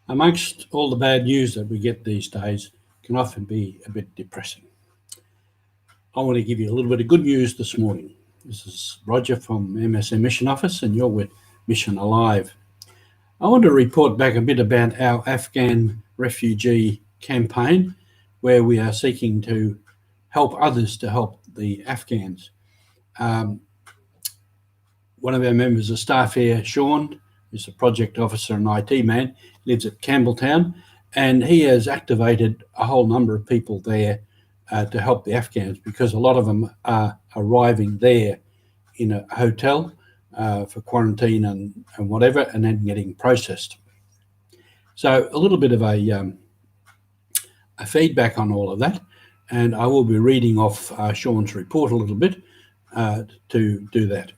Amongst all the bad news that we get these days, can often be a bit depressing. I want to give you a little bit of good news this morning. This is Roger from MSC Mission Office, and you're with Mission Alive. I want to report back a bit about our Afghan refugee campaign, where we are seeking to help others to help the Afghans. One of our members of staff here, Sean, who's a project officer and IT man, lives at Campbelltown, and he has activated a whole number of people there to help the Afghans, because a lot of them are arriving there in a hotel for quarantine and whatever, and then getting processed. So a little bit of a feedback on all of that, and I will be reading off Sean's report a little bit to do that.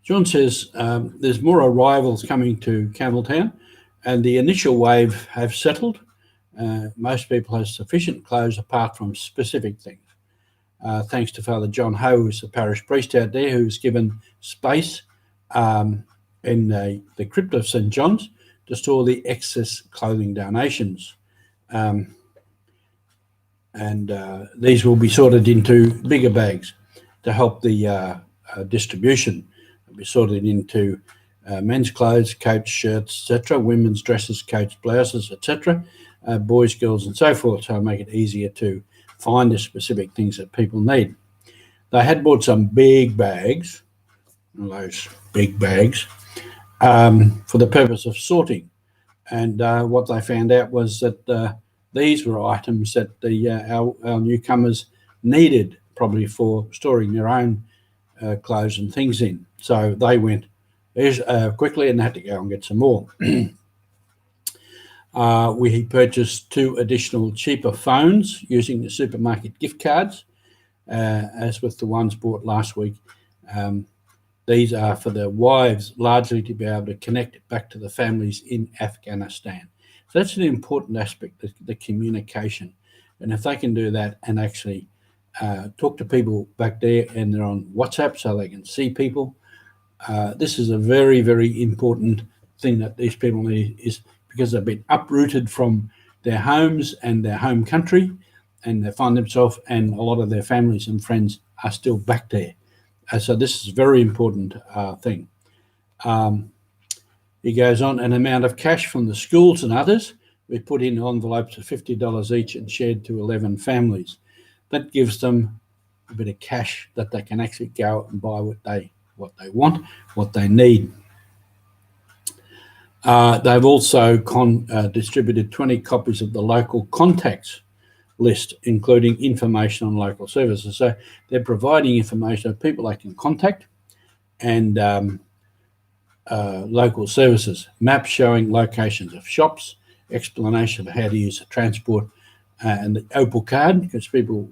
John says there's more arrivals coming to Campbelltown, and the initial wave have settled. Most people have sufficient clothes apart from specific things. Thanks to Father John Ho, who's the parish priest out there, who's given space in the crypt of St. John's to store the excess clothing donations. These will be sorted into bigger bags to help the distribution. They'll be sorted into men's clothes, coats, shirts, etc., women's dresses, coats, blouses, etc., boys, girls, and so forth, so make it easier to find the specific things that people need. They had bought some big bags, those big bags, for the purpose of sorting. And what they found out was that these were items that our newcomers needed, probably for storing their own clothes and things in. So they went quickly and had to go and get some more. We purchased 2 additional cheaper phones using the supermarket gift cards, as with the ones bought last week. These are for the wives, largely to be able to connect back to the families in Afghanistan. So that's an important aspect, the communication. And if they can do that and actually talk to people back there, and they're on WhatsApp so they can see people, this is a very, very important thing that these people need, is because they've been uprooted from their homes and their home country, and they find themselves, and a lot of their families and friends are still back there. So this is a very important thing. He goes on, an amount of cash from the schools and others. We put in envelopes of $50 each and shared to 11 families. That gives them a bit of cash that they can actually go out and buy what they want, what they need. They've also distributed 20 copies of the local contacts list, including information on local services. So they're providing information of people they can contact, and local services, maps showing locations of shops, explanation of how to use the transport, and the Opal card, because people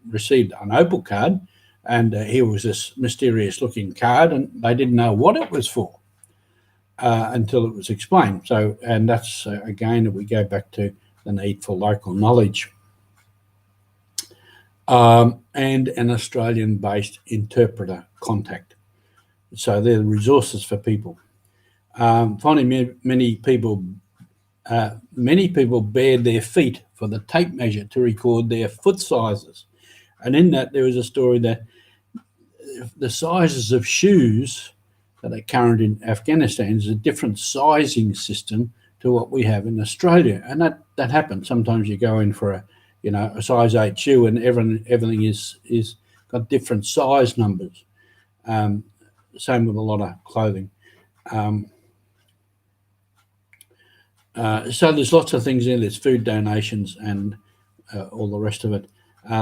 received an Opal card, and here was this mysterious looking card, and they didn't know what it was for until it was explained. So, and that's again, we go back to the need for local knowledge. And an Australian-based interpreter contact. So they're the resources for people. Finally, many people bared their feet for the tape measure to record their foot sizes. And in that, there was a story that the sizes of shoes that are current in Afghanistan is a different sizing system to what we have in Australia. And that happens. Sometimes you go in for a size 8 shoe, and everything is got different size numbers. Same with a lot of clothing. So there's lots of things in. There's food donations and all the rest of it.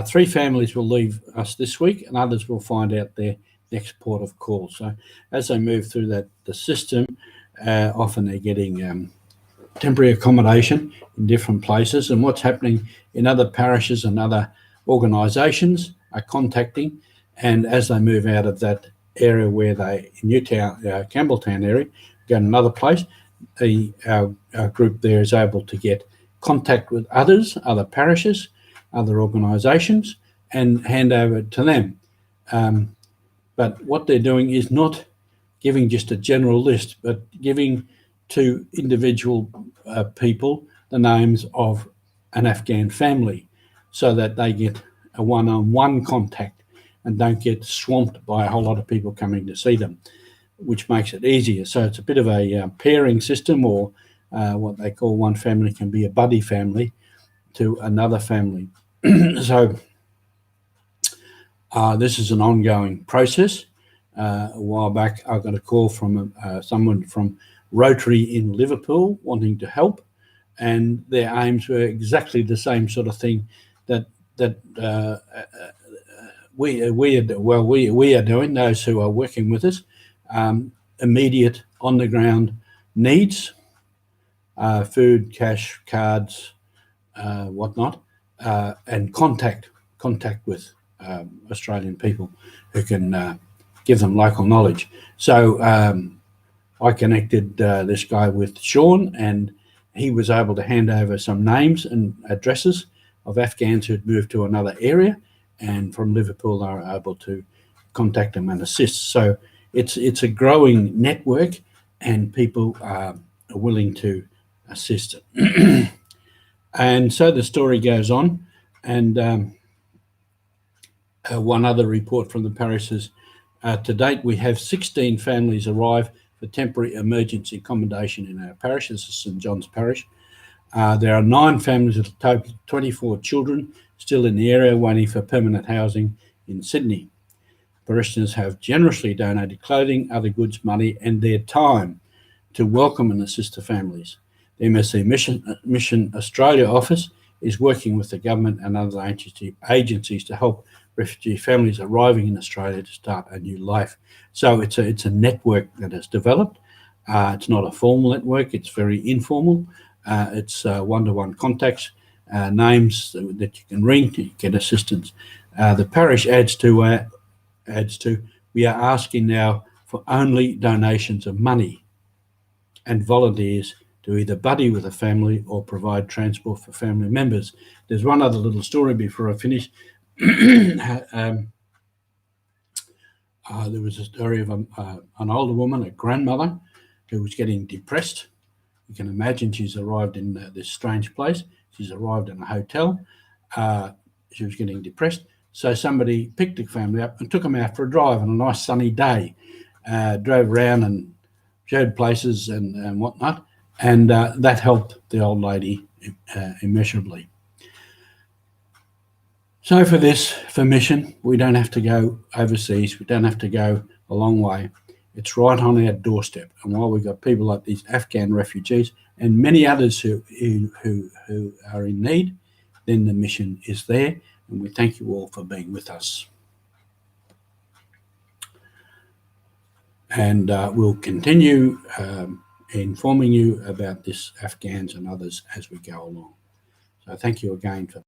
3 families will leave us this week, and others will find out their next port of call. So as they move through the system, often they're getting temporary accommodation in different places, and what's happening in other parishes and other organisations are contacting, and as they move out of that area where they, in Newtown, Campbelltown area, go to another place, our group there is able to get contact with others, other parishes, other organisations, and hand over to them. But what they're doing is not giving just a general list, but giving to individual people the names of an Afghan family so that they get a one-on-one contact and don't get swamped by a whole lot of people coming to see them, which makes it easier. So it's a bit of a pairing system, or what they call one family can be a buddy family to another family. So this is an ongoing process. A while back, I got a call from someone from Rotary in Liverpool wanting to help, and their aims were exactly the same sort of thing that we are doing. Those who are working with us, immediate on the ground needs, food, cash, cards, whatnot, and contact with Australian people who can give them local knowledge. So I connected this guy with Sean, and he was able to hand over some names and addresses of Afghans who'd moved to another area, and from Liverpool they were able to contact them and assist. So it's a growing network, and people are willing to assist. And so the story goes on, and one other report from the parish is, to date we have 16 families arrive for temporary emergency accommodation in our parish. This is St John's Parish. There are 9 families with a total of 24 children still in the area waiting for permanent housing in Sydney. Parishioners have generously donated clothing, other goods, money and their time to welcome and assist the families. The MSC Mission Australia office is working with the government and other agencies to help refugee families arriving in Australia to start a new life. So it's a network that has developed. It's not a formal network, it's very informal. It's one-to-one contacts, names that you can ring to get assistance. The parish adds to, we are asking now for only donations of money and volunteers to either buddy with a family or provide transport for family members. There's one other little story before I finish. There was a story of an older woman, a grandmother, who was getting depressed. You can imagine she's arrived in this strange place. She's arrived in a hotel. She was getting depressed. So somebody picked the family up and took them out for a drive on a nice sunny day. Drove around and showed places and whatnot. And that helped the old lady immeasurably. So for Mission, we don't have to go overseas. We don't have to go a long way. It's right on our doorstep. And while we've got people like these Afghan refugees and many others who are in need, then the mission is there. And we thank you all for being with us. And we'll continue informing you about this Afghans and others as we go along. So thank you again for